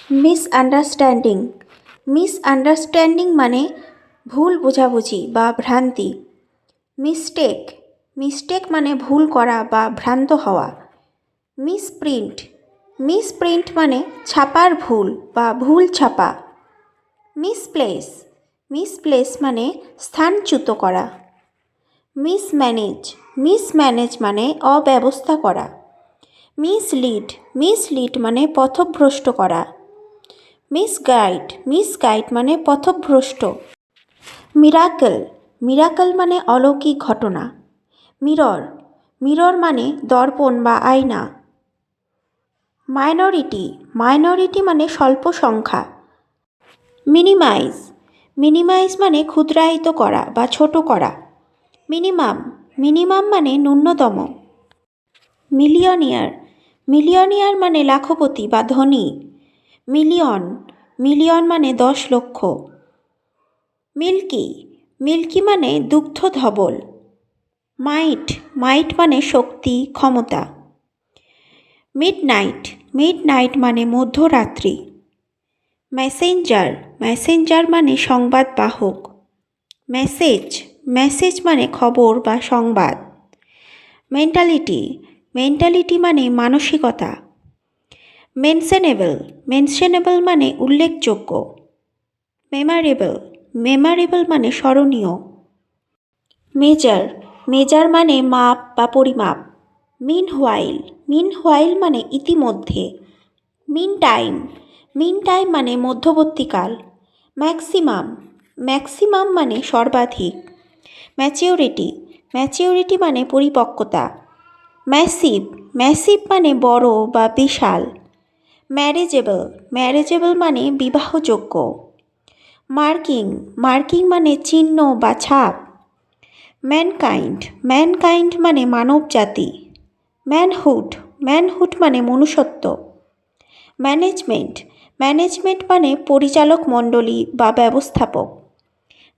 Misunderstanding. Misunderstanding মানে ভুল বোঝাবুঝি বা ভ্রান্তি। মিস্টেক। মিস্টেক মানে ভুল করা বা ভ্রান্ত হওয়া। মিসপ্রিন্ট। মিসপ্রিন্ট মানে ছাপার ভুল বা ভুল ছাপা। মিসপ্লেস। মিসপ্লেস মানে স্থানচ্যুত করা। মিসম্যানেজ। মিসম্যানেজ মানে অব্যবস্থা করা। মিসলিড। মিসলিড মানে পথভ্রষ্ট করা। মিসগাইড। মিসগাইড মানে পথভ্রষ্ট। মিরাকেল। মিরাকেল মানে অলৌকিক ঘটনা। মিরর। মিরর মানে দর্পণ বা আয়না। মাইনরিটি। মাইনরিটি মানে স্বল্প সংখ্যা। মিনিমাইজ। মিনিমাইজ মানে ক্ষুদ্রায়িত করা বা ছোট করা। মিনিমাম। মিনিমাম মানে ন্যূনতম। মিলিয়নিয়ার। মিলিয়নিয়ার মানে লাখপতি বা ধনী। মিলিয়ন। মিলিয়ন মানে 10 লক্ষ। মিল্কি। মিল্কি মানে দুগ্ধ ধবল। মাইট। মাইট মানে শক্তি, ক্ষমতা। মিডনাইট। মিডনাইট মানে মধ্যরাত্রি। মেসেঞ্জার। মেসেঞ্জার মানে সংবাদ বাহক। মেসেজ। মেসেজ মানে খবর বা সংবাদ। মেন্টালিটি। মেন্টালিটি মানে মানসিকতা। মেনশনেবল। মেনশনেবল মানে উল্লেখযোগ্য। মেমারেবল। মেমারেবল মানে স্মরণীয়। মেজার। মেজার মানে মাপ বা পরিমাপ। মিন হোয়াইল। মিন হোয়াইল মানে ইতিমধ্যে। Mean time. মিন টাইম মানে মধ্যবর্তীকাল। ম্যাক্সিমাম। ম্যাক্সিমাম মানে সর্বাধিক। ম্যাচিওরিটি। ম্যাচিওরিটি মানে পরিপক্কতা। ম্যাসিভ। ম্যাসিভ মানে বড় বা বিশাল। ম্যারেজেবল। ম্যারেজেবল মানে বিবাহযোগ্য। মার্কিং। মার্কিং মানে চিহ্ন বা ছাপ। ম্যানকাইন্ড। ম্যানকাইন্ড মানে মানব জাতি। ম্যানহুড। ম্যানহুড মানে মনুষ্যত্ব। ম্যানেজমেন্ট। ম্যানেজমেন্ট মানে পরিচালক মণ্ডলী বা ব্যবস্থাপক।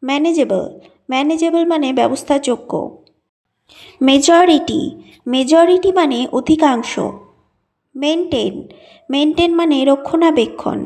ম্যানেজেবল। ম্যানেজেবল মানে ব্যবস্থাযোগ্য। মেজরিটি। মেজরিটি মানে অধিকাংশ। মেনটেন। মেনটেন মানে রক্ষণাবেক্ষণ।